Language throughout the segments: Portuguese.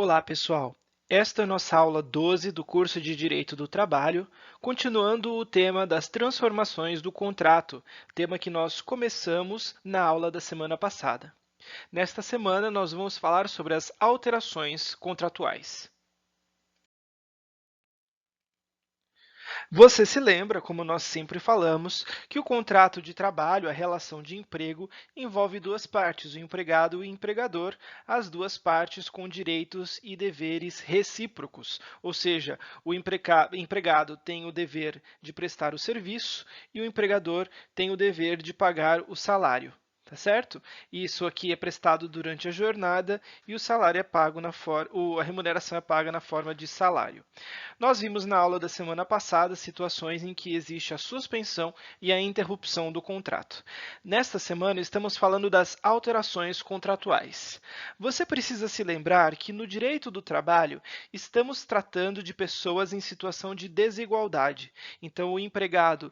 Olá, pessoal! Esta é a nossa aula 12 do curso de Direito do Trabalho, continuando o tema das transformações do contrato, tema que nós começamos na aula da semana passada. Nesta semana, nós vamos falar sobre as alterações contratuais. Você se lembra, como nós sempre falamos, que o contrato de trabalho, a relação de emprego, envolve duas partes, o empregado e o empregador, as duas partes com direitos e deveres recíprocos, ou seja, o empregado tem o dever de prestar o serviço e o empregador tem o dever de pagar o salário. Tá certo? Isso aqui é prestado durante a jornada e o salário é pago a remuneração é paga na forma de salário. Nós vimos na aula da semana passada situações em que existe a suspensão e a interrupção do contrato. Nesta semana, estamos falando das alterações contratuais. Você precisa se lembrar que no direito do trabalho, estamos tratando de pessoas em situação de desigualdade. Então, o empregado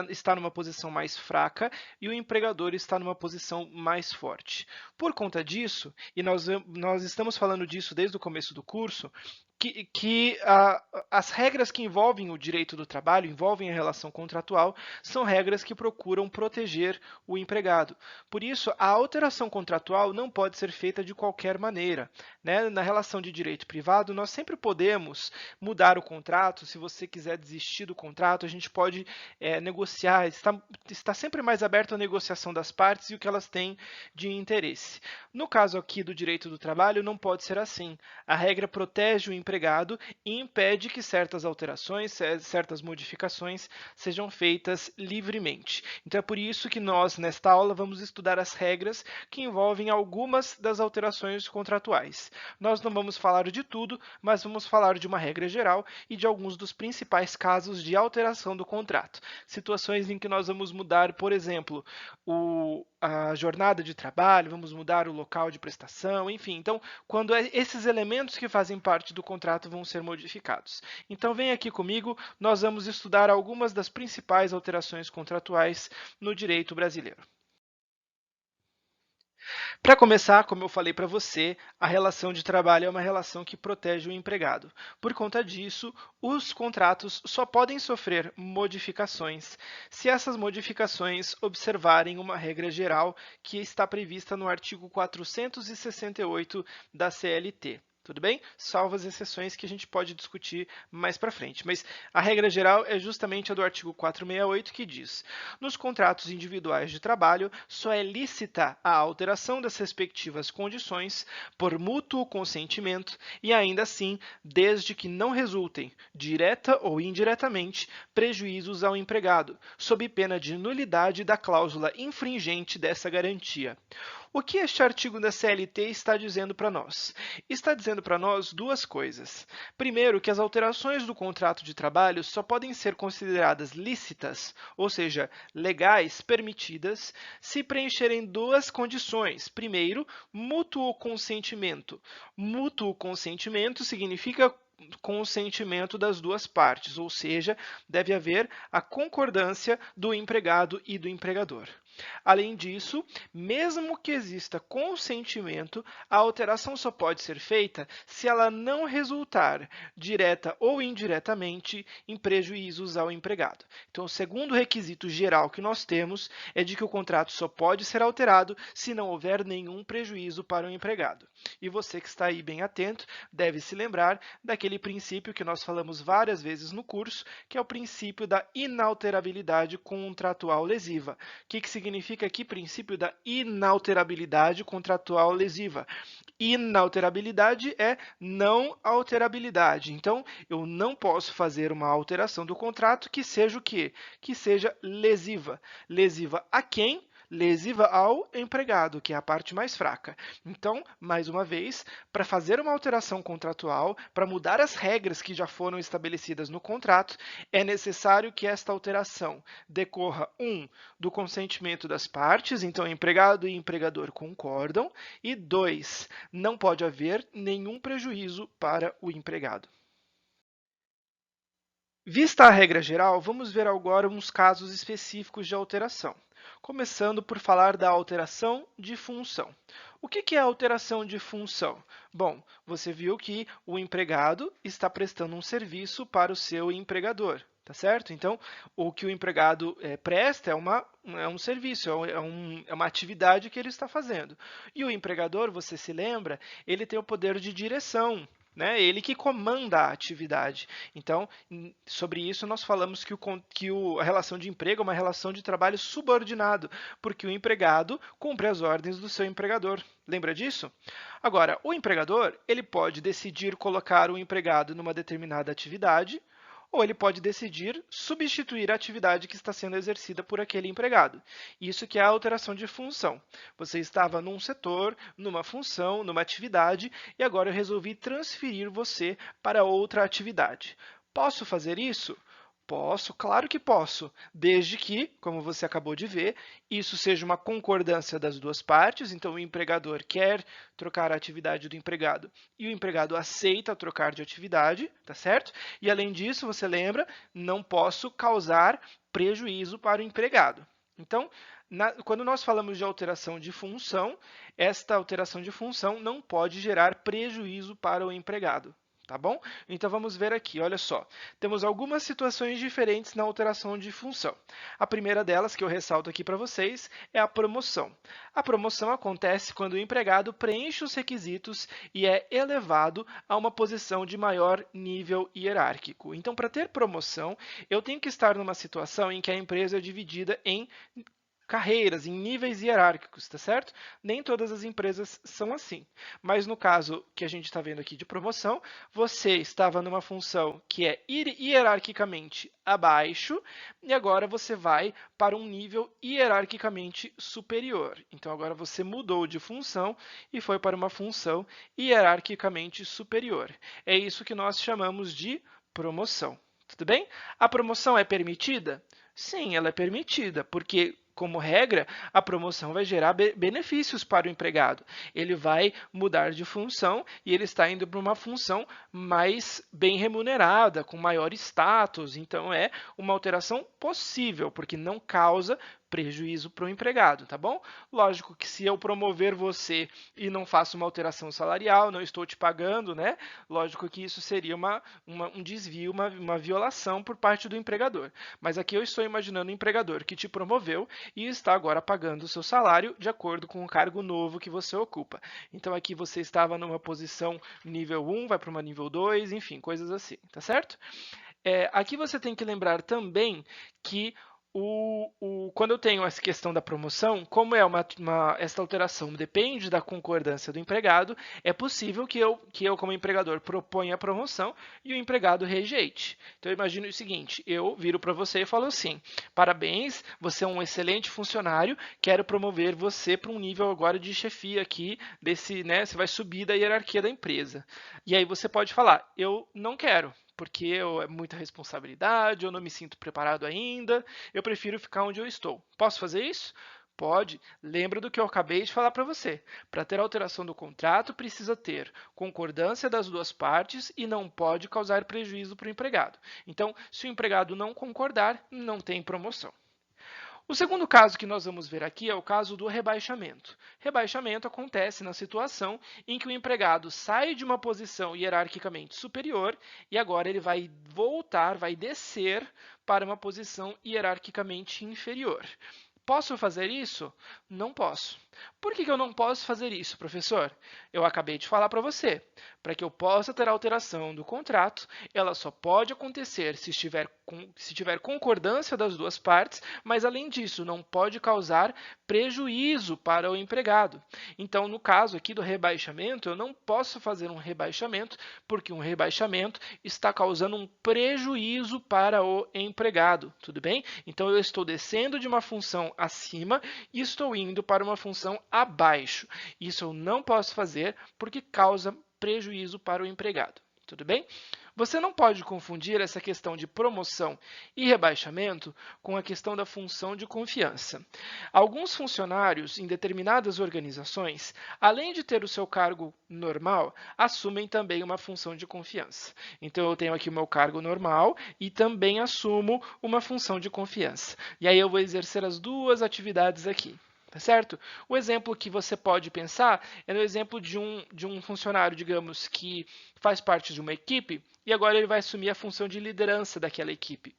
está numa posição mais fraca e o empregador está numa posição mais forte. Por conta disso, e nós estamos falando disso desde o começo do curso, as regras que envolvem o direito do trabalho, envolvem a relação contratual, são regras que procuram proteger o empregado. Por isso, a alteração contratual não pode ser feita de qualquer maneira, né? Na relação de direito privado, nós sempre podemos mudar o contrato. Se você quiser desistir do contrato, a gente pode negociar, está sempre mais aberto à negociação das partes e o que elas têm de interesse. No caso aqui do direito do trabalho, não pode ser assim. A regra protege o empregado e impede que certas alterações, certas modificações sejam feitas livremente. Então é por isso que nós, nesta aula, vamos estudar as regras que envolvem algumas das alterações contratuais. Nós não vamos falar de tudo, mas vamos falar de uma regra geral e de alguns dos principais casos de alteração do contrato. Situações em que nós vamos mudar, por exemplo, a jornada de trabalho, vamos mudar o local de prestação, enfim. Então, quando esses elementos que fazem parte do contrato vão ser modificados. Então, vem aqui comigo, nós vamos estudar algumas das principais alterações contratuais no direito brasileiro. Para começar, como eu falei para você, a relação de trabalho é uma relação que protege o empregado. Por conta disso, os contratos só podem sofrer modificações se essas modificações observarem uma regra geral que está prevista no artigo 468 da CLT. Tudo bem? Salvo as exceções que a gente pode discutir mais para frente. Mas a regra geral é justamente a do artigo 468, que diz: nos contratos individuais de trabalho, só é lícita a alteração das respectivas condições por mútuo consentimento e, ainda assim, desde que não resultem, direta ou indiretamente, prejuízos ao empregado, sob pena de nulidade da cláusula infringente dessa garantia. O que este artigo da CLT está dizendo para nós? Está dizendo para nós duas coisas. Primeiro, que as alterações do contrato de trabalho só podem ser consideradas lícitas, ou seja, legais, permitidas, se preencherem duas condições. Primeiro, mútuo consentimento. Mútuo consentimento significa consentimento das duas partes, ou seja, deve haver a concordância do empregado e do empregador. Além disso, mesmo que exista consentimento, a alteração só pode ser feita se ela não resultar, direta ou indiretamente, em prejuízos ao empregado. Então, o segundo requisito geral que nós temos é de que o contrato só pode ser alterado se não houver nenhum prejuízo para o empregado. E você que está aí bem atento deve se lembrar daquele princípio que nós falamos várias vezes no curso, que é o princípio da inalterabilidade contratual lesiva. O que significa aqui princípio da inalterabilidade contratual lesiva? Inalterabilidade é não alterabilidade. Então, eu não posso fazer uma alteração do contrato que seja o quê? Que seja lesiva. Lesiva a quem? Lesiva ao empregado, que é a parte mais fraca. Então, mais uma vez, para fazer uma alteração contratual, para mudar as regras que já foram estabelecidas no contrato, é necessário que esta alteração decorra, do consentimento das partes, então empregado e empregador concordam, e 2, não pode haver nenhum prejuízo para o empregado. Vista a regra geral, vamos ver agora uns casos específicos de alteração. Começando por falar da alteração de função. O que é alteração de função? Bom, você viu que o empregado está prestando um serviço para o seu empregador, tá certo? Então, o que o empregado presta é um serviço, é uma atividade que ele está fazendo. E o empregador, você se lembra, ele tem o poder de direção, né? Ele que comanda a atividade. Então, sobre isso, nós falamos que a relação de emprego é uma relação de trabalho subordinado, porque o empregado cumpre as ordens do seu empregador. Lembra disso? Agora, o empregador ele pode decidir colocar o empregado numa determinada atividade, ou ele pode decidir substituir a atividade que está sendo exercida por aquele empregado. Isso que é a alteração de função. Você estava num setor, numa função, numa atividade, e agora eu resolvi transferir você para outra atividade. Posso fazer isso? Posso, claro que posso, desde que, como você acabou de ver, isso seja uma concordância das duas partes, então o empregador quer trocar a atividade do empregado e o empregado aceita trocar de atividade, tá certo? E além disso, você lembra, não posso causar prejuízo para o empregado. Então, quando nós falamos de alteração de função, esta alteração de função não pode gerar prejuízo para o empregado. Tá bom? Então vamos ver aqui, olha só. Temos algumas situações diferentes na alteração de função. A primeira delas, que eu ressalto aqui para vocês, é a promoção. A promoção acontece quando o empregado preenche os requisitos e é elevado a uma posição de maior nível hierárquico. Então, para ter promoção, eu tenho que estar numa situação em que a empresa é dividida em carreiras, em níveis hierárquicos, tá certo? Nem todas as empresas são assim. Mas no caso que a gente está vendo aqui de promoção, você estava numa função que é hierarquicamente abaixo e agora você vai para um nível hierarquicamente superior. Então agora você mudou de função e foi para uma função hierarquicamente superior. É isso que nós chamamos de promoção. Tudo bem? A promoção é permitida? Sim, ela é permitida, porque como regra, a promoção vai gerar benefícios para o empregado. Ele vai mudar de função e ele está indo para uma função mais bem remunerada, com maior status. Então, é uma alteração possível, porque não causa prejuízo para o empregado, tá bom? Lógico que se eu promover você e não faço uma alteração salarial, não estou te pagando, né? Lógico que isso seria um desvio, uma violação por parte do empregador. Mas aqui eu estou imaginando o empregador que te promoveu e está agora pagando o seu salário de acordo com o cargo novo que você ocupa. Então aqui você estava numa posição nível 1, vai para uma nível 2, enfim, coisas assim, tá certo? Aqui você tem que lembrar também que quando eu tenho essa questão da promoção, como é essa alteração depende da concordância do empregado, é possível que eu como empregador, proponha a promoção e o empregado rejeite. Então, eu imagino o seguinte, eu viro para você e falo assim, parabéns, você é um excelente funcionário, quero promover você para um nível agora de chefia aqui, né, você vai subir da hierarquia da empresa. E aí você pode falar, eu não quero, porque é muita responsabilidade, eu não me sinto preparado ainda, eu prefiro ficar onde eu estou. Posso fazer isso? Pode. Lembra do que eu acabei de falar para você. Para ter alteração do contrato, precisa ter concordância das duas partes e não pode causar prejuízo para o empregado. Então, se o empregado não concordar, não tem promoção. O segundo caso que nós vamos ver aqui é o caso do rebaixamento. Rebaixamento acontece na situação em que o empregado sai de uma posição hierarquicamente superior e agora ele vai voltar, vai descer para uma posição hierarquicamente inferior. Posso fazer isso? Não posso. Por que eu não posso fazer isso, professor? Eu acabei de falar para você. Para que eu possa ter alteração do contrato, ela só pode acontecer se tiver concordância das duas partes, mas além disso, não pode causar prejuízo para o empregado. Então, no caso aqui do rebaixamento, eu não posso fazer um rebaixamento, porque um rebaixamento está causando um prejuízo para o empregado, tudo bem? Então, eu estou descendo de uma função acima e estou indo para uma função abaixo. Isso eu não posso fazer porque causa prejuízo para o empregado. Tudo bem? Você não pode confundir essa questão de promoção e rebaixamento com a questão da função de confiança. Alguns funcionários em determinadas organizações, além de ter o seu cargo normal, assumem também uma função de confiança. Então, eu tenho aqui o meu cargo normal e também assumo uma função de confiança. E aí eu vou exercer as duas atividades aqui. Tá certo? O exemplo que você pode pensar é no exemplo de um funcionário, digamos, que faz parte de uma equipe e agora ele vai assumir a função de liderança daquela equipe.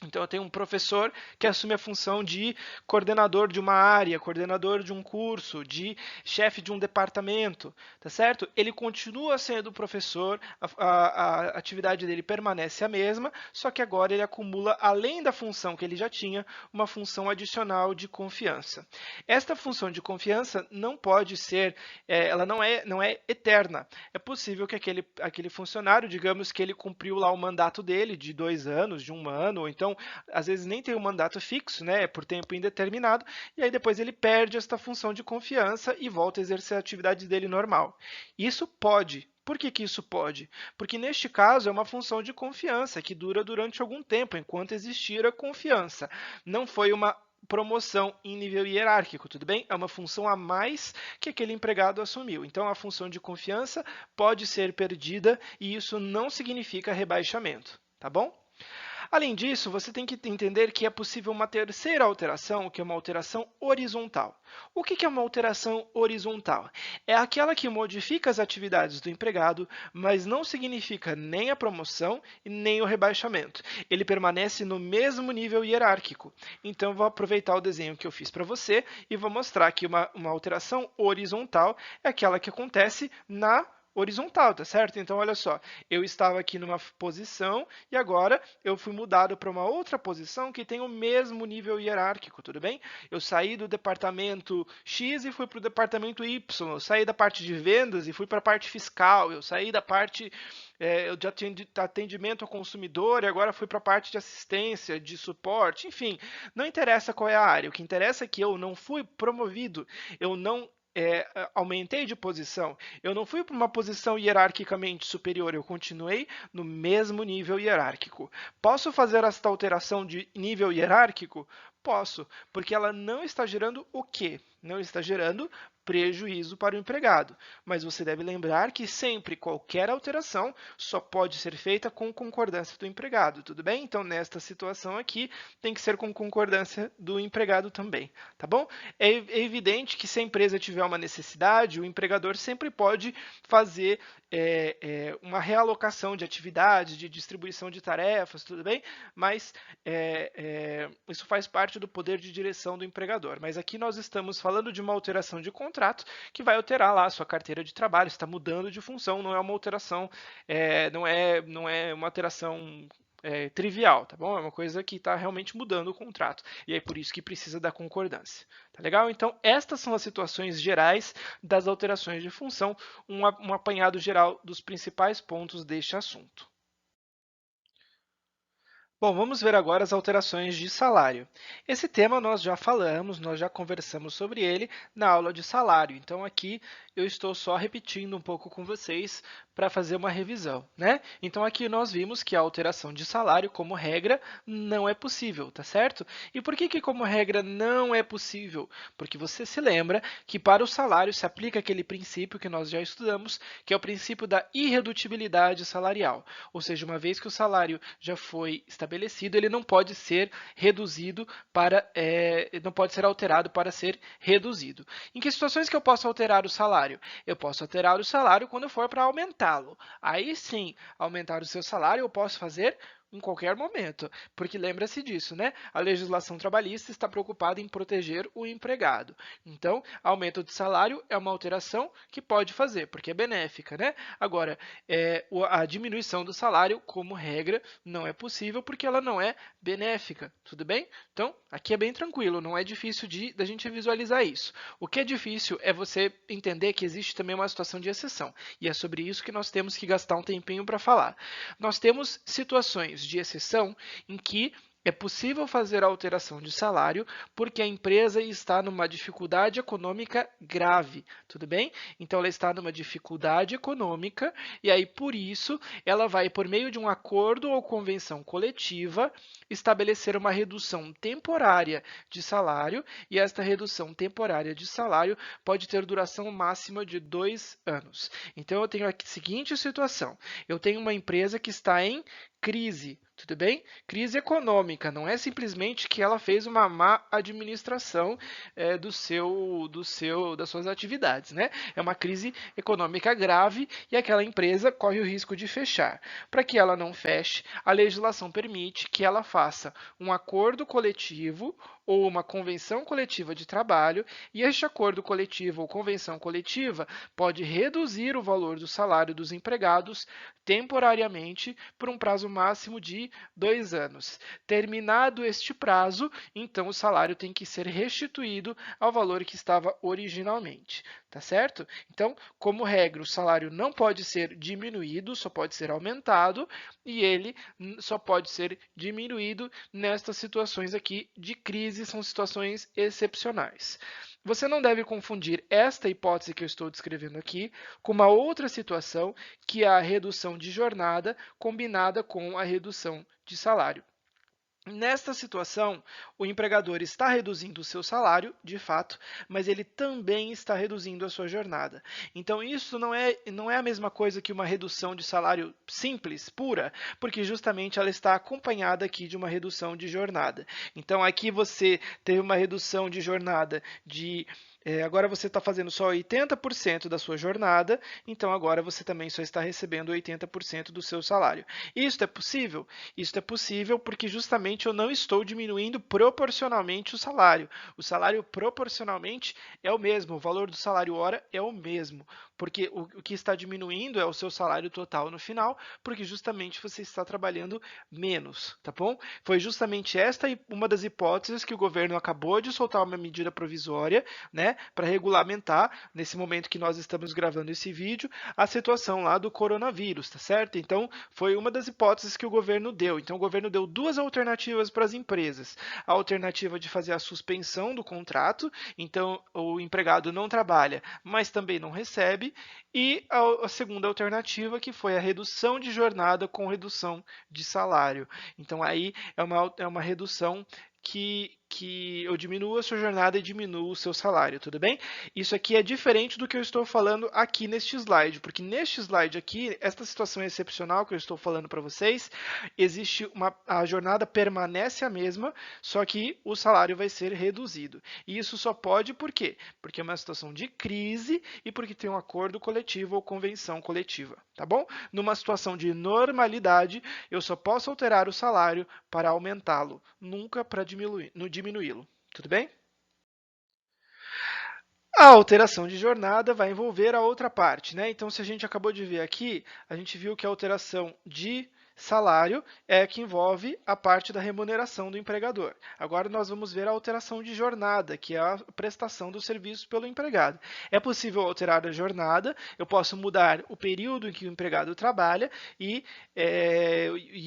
Então, eu tenho um professor que assume a função de coordenador de uma área, coordenador de um curso, de chefe de um departamento, tá certo? Ele continua sendo professor, a atividade dele permanece a mesma, só que agora ele acumula, além da função que ele já tinha, uma função adicional de confiança. Esta função de confiança não pode ser, ela não é eterna. É possível que aquele funcionário, digamos que ele cumpriu lá o mandato dele de 2 anos, de 1 ano, ou então às vezes nem tem um mandato fixo, né, por tempo indeterminado, e aí depois ele perde esta função de confiança e volta a exercer a atividade dele normal. Isso pode. Por que isso pode? Porque neste caso é uma função de confiança que dura durante algum tempo, enquanto existir a confiança. Não foi uma promoção em nível hierárquico, tudo bem? É uma função a mais que aquele empregado assumiu. Então, a função de confiança pode ser perdida e isso não significa rebaixamento, tá bom? Além disso, você tem que entender que é possível uma terceira alteração, que é uma alteração horizontal. O que é uma alteração horizontal? É aquela que modifica as atividades do empregado, mas não significa nem a promoção e nem o rebaixamento. Ele permanece no mesmo nível hierárquico. Então, vou aproveitar o desenho que eu fiz para você e vou mostrar que uma alteração horizontal é aquela que acontece na horizontal, tá certo? Então, olha só, eu estava aqui numa posição e agora eu fui mudado para uma outra posição que tem o mesmo nível hierárquico, tudo bem? Eu saí do departamento X e fui para o departamento Y, eu saí da parte de vendas e fui para a parte fiscal, eu saí da parte de atendimento ao consumidor e agora fui para a parte de assistência, de suporte, enfim, não interessa qual é a área, o que interessa é que eu não fui promovido, eu não aumentei de posição, eu não fui para uma posição hierarquicamente superior, eu continuei no mesmo nível hierárquico. Posso fazer esta alteração de nível hierárquico? Posso, porque ela não está gerando o quê? Não está gerando prejuízo para o empregado. Mas você deve lembrar que sempre qualquer alteração só pode ser feita com concordância do empregado, tudo bem? Então, nesta situação aqui, tem que ser com concordância do empregado também, tá bom? É evidente que se a empresa tiver uma necessidade, o empregador sempre pode fazer uma realocação de atividades, de distribuição de tarefas, tudo bem? Mas isso faz parte do poder de direção do empregador. Mas aqui nós estamos falando de uma alteração de contrato que vai alterar lá a sua carteira de trabalho, está mudando de função, não é uma alteração, não é uma alteração trivial, tá bom? É uma coisa que está realmente mudando o contrato. E é por isso que precisa da concordância. Tá legal? Então, estas são as situações gerais das alterações de função, um apanhado geral dos principais pontos deste assunto. Bom, vamos ver agora as alterações de salário. Esse tema nós já falamos, nós já conversamos sobre ele na aula de salário. Então, aqui eu estou só repetindo um pouco com vocês para fazer uma revisão, né? Então, aqui nós vimos que a alteração de salário, como regra, não é possível, tá certo? E por que como regra não é possível? Porque você se lembra que para o salário se aplica aquele princípio que nós já estudamos, que é o princípio da irredutibilidade salarial. Ou seja, uma vez que o salário já foi estabelecido, ele não pode ser reduzido não pode ser alterado para ser reduzido. Em que situações que eu posso alterar o salário? Eu posso alterar o salário quando for para aumentá-lo. Aí sim, aumentar o seu salário eu posso fazer em qualquer momento, porque lembra-se disso, né? A legislação trabalhista está preocupada em proteger o empregado. Então, aumento de salário é uma alteração que pode fazer, porque é benéfica, né? Agora, a diminuição do salário, como regra, não é possível porque ela não é benéfica, tudo bem? Então, aqui é bem tranquilo, não é difícil da gente visualizar isso. O que é difícil é você entender que existe também uma situação de exceção, e é sobre isso que nós temos que gastar um tempinho para falar. Nós temos situações de exceção em que É possível fazer a alteração de salário porque a empresa está numa dificuldade econômica grave, tudo bem? Então, ela está numa dificuldade econômica e aí, por isso, ela vai, por meio de um acordo ou convenção coletiva, estabelecer uma redução temporária de salário e esta redução temporária de salário pode ter duração máxima de 2 anos. Então, eu tenho a seguinte situação. Eu tenho uma empresa que está em crise, tudo bem? Crise econômica, não é simplesmente que ela fez uma má administração das suas atividades, né? É uma crise econômica grave e aquela empresa corre o risco de fechar. Para que ela não feche, a legislação permite que ela faça um acordo coletivo ou uma convenção coletiva de trabalho, e este acordo coletivo ou convenção coletiva pode reduzir o valor do salário dos empregados temporariamente por um prazo máximo de 2 anos. Terminado este prazo, então o salário tem que ser restituído ao valor que estava originalmente, tá certo? Então, como regra, o salário não pode ser diminuído, só pode ser aumentado, e ele só pode ser diminuído nestas situações aqui de crise, são situações excepcionais. Você não deve confundir esta hipótese que eu estou descrevendo aqui com uma outra situação, que é a redução de jornada combinada com a redução de salário. Nesta situação, o empregador está reduzindo o seu salário, de fato, mas ele também está reduzindo a sua jornada. Então, isso não é a mesma coisa que uma redução de salário simples, pura, porque justamente ela está acompanhada aqui de uma redução de jornada. Então, aqui você teve uma redução de jornada de agora você está fazendo só 80% da sua jornada, então agora você também só está recebendo 80% do seu salário. Isso é possível? Isso é possível porque justamente eu não estou diminuindo proporcionalmente o salário. O salário proporcionalmente é o mesmo, o valor do salário hora é o mesmo, porque o que está diminuindo é o seu salário total no final, porque justamente você está trabalhando menos, tá bom? Foi justamente esta uma das hipóteses que o governo acabou de soltar uma medida provisória, né, para regulamentar, nesse momento que nós estamos gravando esse vídeo, a situação lá do coronavírus, tá certo? Então, foi uma das hipóteses que o governo deu. Então, o governo deu duas alternativas para as empresas. A alternativa de fazer a suspensão do contrato, então o empregado não trabalha, mas também não recebe, e a segunda alternativa, que foi a redução de jornada com redução de salário. Então, aí é uma redução que eu diminuo a sua jornada e diminuo o seu salário, tudo bem? Isso aqui é diferente do que eu estou falando aqui neste slide, porque neste slide aqui, esta situação excepcional que eu estou falando para vocês, a jornada permanece a mesma, só que o salário vai ser reduzido. E isso só pode por quê? Porque é uma situação de crise e porque tem um acordo coletivo ou convenção coletiva, tá bom? Numa situação de normalidade, eu só posso alterar o salário para aumentá-lo, nunca para diminuí-lo. Tudo bem? A alteração de jornada vai envolver a outra parte, né? Então, se a gente acabou de ver aqui, a gente viu que a alteração de salário é que envolve a parte da remuneração do empregador. Agora nós vamos ver a alteração de jornada, que é a prestação do serviço pelo empregado. É possível alterar a jornada, eu posso mudar o período em que o empregado trabalha e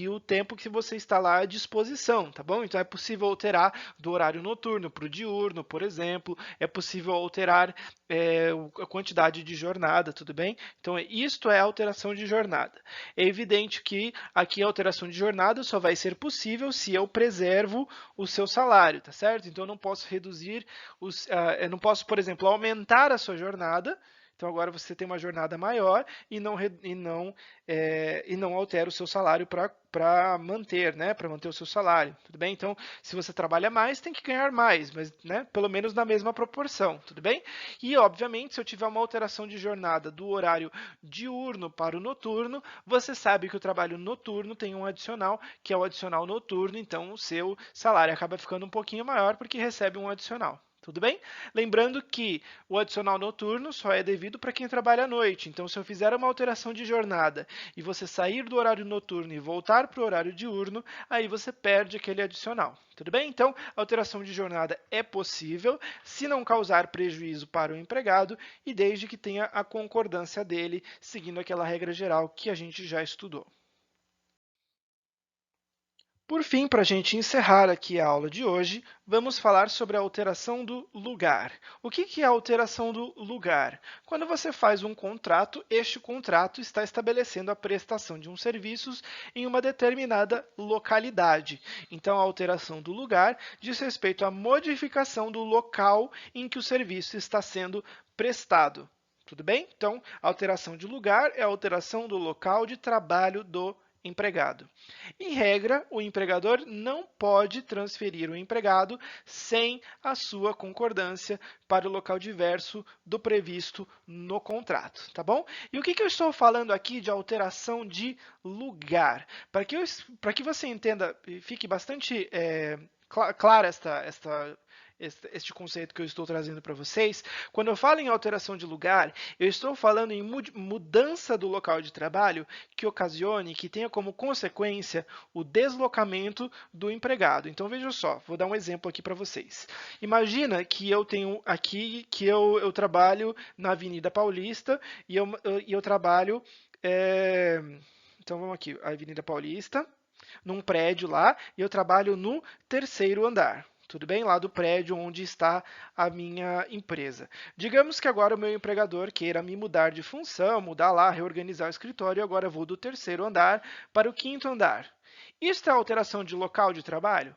o tempo que você está lá à disposição, tá bom? Então é possível alterar do horário noturno para o diurno, por exemplo, é possível alterar a quantidade de jornada, tudo bem? Então isto é alteração de jornada. É evidente que aqui a alteração de jornada só vai ser possível se eu preservo o seu salário, tá certo? Então eu não posso reduzir, eu não posso, por exemplo, aumentar a sua jornada. Então agora você tem uma jornada maior e não altera o seu salário para manter, né? Para manter o seu salário, tudo bem? Então, se você trabalha mais, tem que ganhar mais, mas, né? Pelo menos na mesma proporção, tudo bem? E obviamente, se eu tiver uma alteração de jornada do horário diurno para o noturno, você sabe que o trabalho noturno tem um adicional, que é o adicional noturno, então o seu salário acaba ficando um pouquinho maior porque recebe um adicional. Tudo bem? Lembrando que o adicional noturno só é devido para quem trabalha à noite. Então, se eu fizer uma alteração de jornada e você sair do horário noturno e voltar para o horário diurno, aí você perde aquele adicional. Tudo bem? Então, a alteração de jornada é possível se não causar prejuízo para o empregado e desde que tenha a concordância dele, seguindo aquela regra geral que a gente já estudou. Por fim, para a gente encerrar aqui a aula de hoje, vamos falar sobre a alteração do lugar. O que é a alteração do lugar? Quando você faz um contrato, este contrato está estabelecendo a prestação de um serviço em uma determinada localidade. Então, a alteração do lugar diz respeito à modificação do local em que o serviço está sendo prestado. Tudo bem? Então, a alteração de lugar é a alteração do local de trabalho do empregado. Em regra, o empregador não pode transferir o empregado sem a sua concordância para o local diverso do previsto no contrato, tá bom? E o que eu estou falando aqui de alteração de lugar? Para que você entenda e fique bastante clara este conceito que eu estou trazendo para vocês, quando eu falo em alteração de lugar, eu estou falando em mudança do local de trabalho que ocasione, que tenha como consequência o deslocamento do empregado. Então, veja só, vou dar um exemplo aqui para vocês. Imagina que eu tenho aqui, que eu trabalho na Avenida Paulista e eu trabalho... Então, vamos aqui, Avenida Paulista, num prédio lá, e eu trabalho no terceiro andar. Tudo bem? Lá do prédio onde está a minha empresa. Digamos que agora o meu empregador queira me mudar de função, mudar lá, reorganizar o escritório, e agora eu vou do terceiro andar para o quinto andar. Isso é alteração de local de trabalho?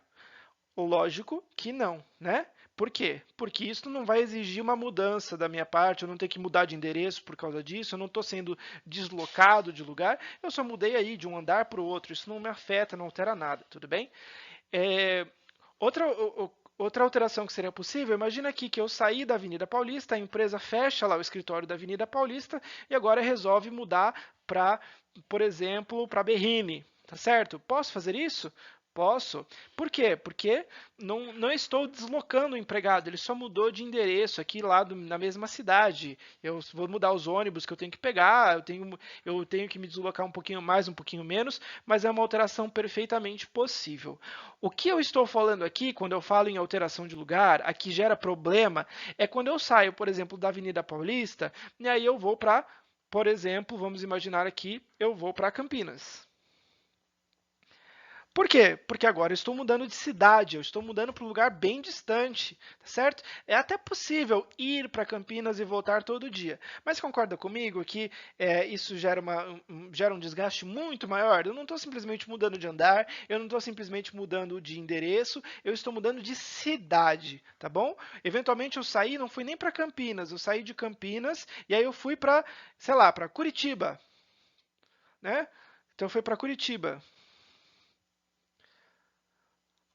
Lógico que não, né? Por quê? Porque isso não vai exigir uma mudança da minha parte, eu não tenho que mudar de endereço por causa disso, eu não estou sendo deslocado de lugar, eu só mudei aí de um andar para o outro, isso não me afeta, não altera nada, tudo bem? Outra alteração que seria possível, imagina aqui que eu saí da Avenida Paulista, a empresa fecha lá o escritório da Avenida Paulista e agora resolve mudar para, por exemplo, para Berrini, tá certo? Posso fazer isso? Posso. Por quê? Porque não estou deslocando o empregado, ele só mudou de endereço aqui lá na mesma cidade. Eu vou mudar os ônibus que eu tenho que pegar, eu tenho que me deslocar um pouquinho mais, um pouquinho menos, mas é uma alteração perfeitamente possível. O que eu estou falando aqui, quando eu falo em alteração de lugar, aqui gera problema, é quando eu saio, por exemplo, da Avenida Paulista, e aí eu vou para, por exemplo, vamos imaginar aqui, eu vou para Campinas. Por quê? Porque agora eu estou mudando de cidade, eu estou mudando para um lugar bem distante, tá certo? É até possível ir para Campinas e voltar todo dia, mas concorda comigo que isso gera um desgaste muito maior? Eu não estou simplesmente mudando de andar, eu não estou simplesmente mudando de endereço, eu estou mudando de cidade, tá bom? Eventualmente eu saí, não fui nem para Campinas, eu saí de Campinas e aí eu fui para, sei lá, para Curitiba, né? Então eu fui para Curitiba.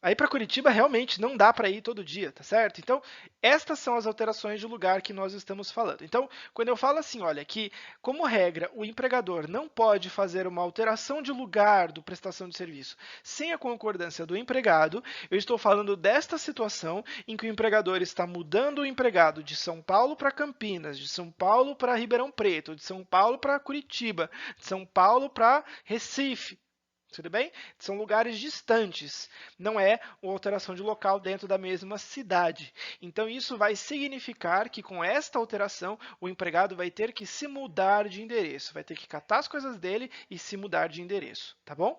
Aí para Curitiba realmente não dá para ir todo dia, tá certo? Então, estas são as alterações de lugar que nós estamos falando. Então, quando eu falo assim, olha, que como regra o empregador não pode fazer uma alteração de lugar do prestação de serviço sem a concordância do empregado, eu estou falando desta situação em que o empregador está mudando o empregado de São Paulo para Campinas, de São Paulo para Ribeirão Preto, de São Paulo para Curitiba, de São Paulo para Recife. Tudo bem? São lugares distantes, não é uma alteração de local dentro da mesma cidade. Então, isso vai significar que com esta alteração, o empregado vai ter que se mudar de endereço, vai ter que catar as coisas dele e se mudar de endereço, tá bom?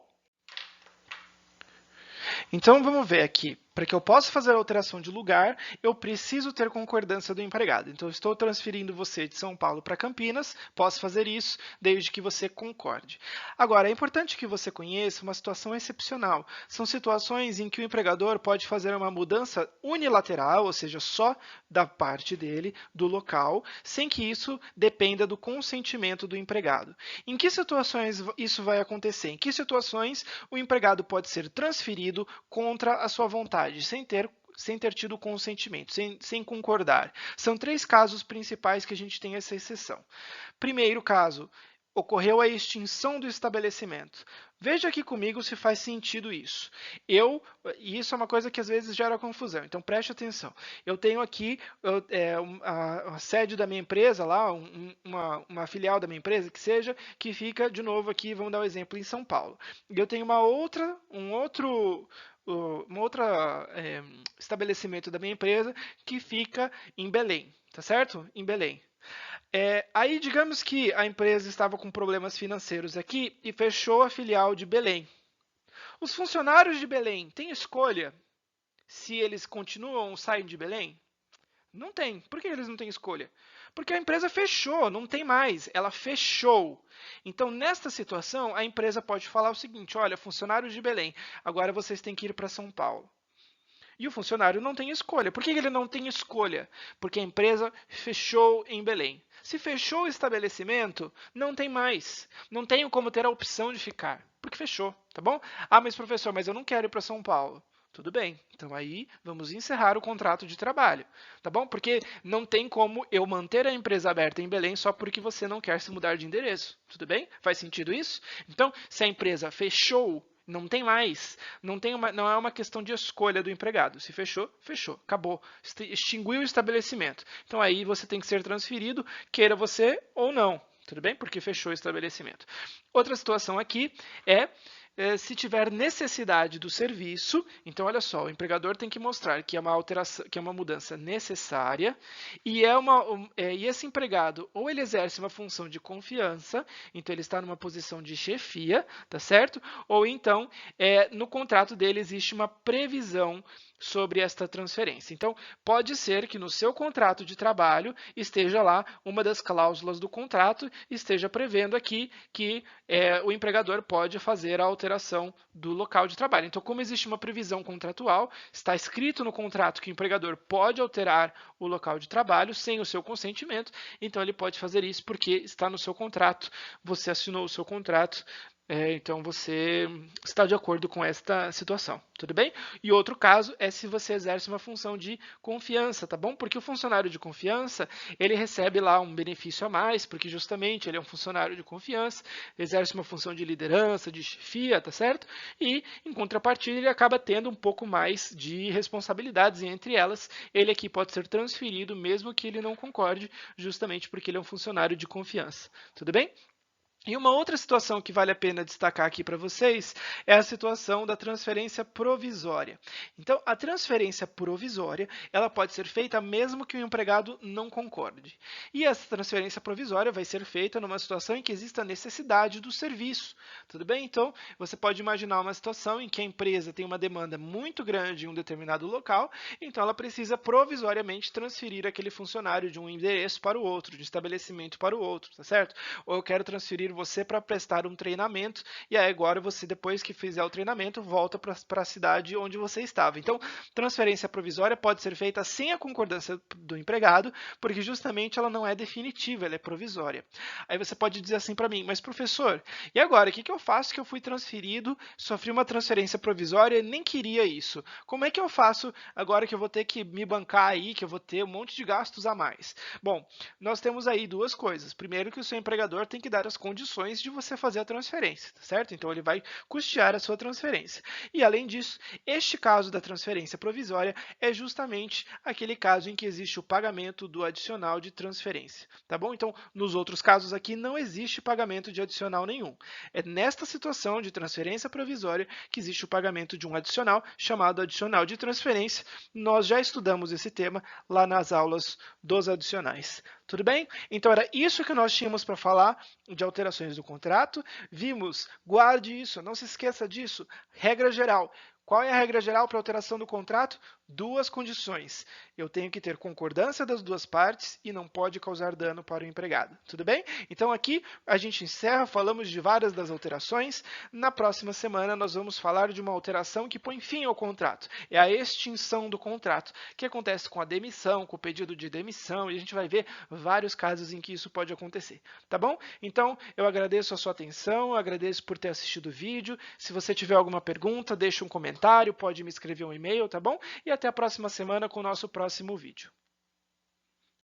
Então, vamos ver aqui. Para que eu possa fazer a alteração de lugar, eu preciso ter concordância do empregado. Então, eu estou transferindo você de São Paulo para Campinas, posso fazer isso desde que você concorde. Agora, é importante que você conheça uma situação excepcional. São situações em que o empregador pode fazer uma mudança unilateral, ou seja, só da parte dele, do local, sem que isso dependa do consentimento do empregado. Em que situações isso vai acontecer? Em que situações o empregado pode ser transferido contra a sua vontade, sem ter tido consentimento, sem concordar. São 3 casos principais que a gente tem essa exceção. Primeiro caso, ocorreu a extinção do estabelecimento. Veja aqui comigo se faz sentido isso. E isso é uma coisa que às vezes gera confusão, então preste atenção. Eu tenho aqui a sede da minha empresa, lá, uma filial da minha empresa, que seja, que fica, de novo aqui, vamos dar um exemplo, em São Paulo. E eu tenho um outro estabelecimento da minha empresa que fica em Belém, tá certo? Em Belém. Aí, digamos que a empresa estava com problemas financeiros aqui e fechou a filial de Belém. Os funcionários de Belém têm escolha se eles continuam ou saem de Belém? Não tem. Por que eles não têm escolha? Porque a empresa fechou, não tem mais. Ela fechou. Então, nesta situação, a empresa pode falar o seguinte: olha, funcionários de Belém, agora vocês têm que ir para São Paulo. E o funcionário não tem escolha. Por que ele não tem escolha? Porque a empresa fechou em Belém. Se fechou o estabelecimento, não tem mais. Não tenho como ter a opção de ficar, porque fechou, tá bom? Ah, mas professor, mas eu não quero ir para São Paulo. Tudo bem, então aí vamos encerrar o contrato de trabalho, tá bom? Porque não tem como eu manter a empresa aberta em Belém só porque você não quer se mudar de endereço, tudo bem? Faz sentido isso? Então, se a empresa fechou, não tem mais, não é uma questão de escolha do empregado. Se fechou, fechou, acabou, extinguiu o estabelecimento. Então aí você tem que ser transferido, queira você ou não, tudo bem? Porque fechou o estabelecimento. Outra situação aqui é se tiver necessidade do serviço. Então, olha só, o empregador tem que mostrar que é uma alteração, que é uma mudança necessária e e esse empregado ou ele exerce uma função de confiança, então ele está numa posição de chefia, tá certo? Ou então no contrato dele existe uma previsão sobre esta transferência. Então, pode ser que no seu contrato de trabalho esteja lá uma das cláusulas do contrato, esteja prevendo aqui que o empregador pode fazer a alteração do local de trabalho. Então, como existe uma previsão contratual, está escrito no contrato que o empregador pode alterar o local de trabalho sem o seu consentimento, então ele pode fazer isso porque está no seu contrato, você assinou o seu contrato, então você está de acordo com esta situação, tudo bem? E outro caso é se você exerce uma função de confiança, tá bom? Porque o funcionário de confiança, ele recebe lá um benefício a mais, porque justamente ele é um funcionário de confiança, exerce uma função de liderança, de chefia, tá certo? E, em contrapartida, ele acaba tendo um pouco mais de responsabilidades, e entre elas, ele aqui pode ser transferido, mesmo que ele não concorde, justamente porque ele é um funcionário de confiança, tudo bem? E uma outra situação que vale a pena destacar aqui para vocês é a situação da transferência provisória. Então, a transferência provisória, ela pode ser feita mesmo que o empregado não concorde. E essa transferência provisória vai ser feita numa situação em que exista necessidade do serviço. Tudo bem? Então, você pode imaginar uma situação em que a empresa tem uma demanda muito grande em um determinado local, então ela precisa provisoriamente transferir aquele funcionário de um endereço para o outro, de um estabelecimento para o outro, tá certo? Ou eu quero transferir você para prestar um treinamento, e aí agora você, depois que fizer o treinamento, volta para a cidade onde você estava. Então, transferência provisória pode ser feita sem a concordância do empregado, porque justamente ela não é definitiva, ela é provisória. Aí você pode dizer assim para mim, mas professor, e agora, o que eu faço que eu fui transferido, sofri uma transferência provisória e nem queria isso? Como é que eu faço agora que eu vou ter que me bancar aí, que eu vou ter um monte de gastos a mais? Bom, nós temos aí duas coisas. Primeiro, que o seu empregador tem que dar as condições de você fazer a transferência, tá certo? Então, ele vai custear a sua transferência. E, além disso, este caso da transferência provisória é justamente aquele caso em que existe o pagamento do adicional de transferência, tá bom? Então, nos outros casos aqui, não existe pagamento de adicional nenhum. É nesta situação de transferência provisória que existe o pagamento de um adicional, chamado adicional de transferência. Nós já estudamos esse tema lá nas aulas dos adicionais. Tudo bem? Então, era isso que nós tínhamos para falar de alterações do contrato. Vimos, guarde isso, não se esqueça disso. Regra geral. Qual é a regra geral para alteração do contrato? Duas condições. Eu tenho que ter concordância das duas partes e não pode causar dano para o empregado. Tudo bem? Então, aqui a gente encerra, falamos de várias das alterações. Na próxima semana, nós vamos falar de uma alteração que põe fim ao contrato. É a extinção do contrato, que acontece com a demissão, com o pedido de demissão, e a gente vai ver vários casos em que isso pode acontecer. Tá bom? Então, eu agradeço a sua atenção, agradeço por ter assistido o vídeo. Se você tiver alguma pergunta, deixa um comentário, pode me escrever um e-mail, tá bom? E até a próxima semana com o nosso próximo vídeo.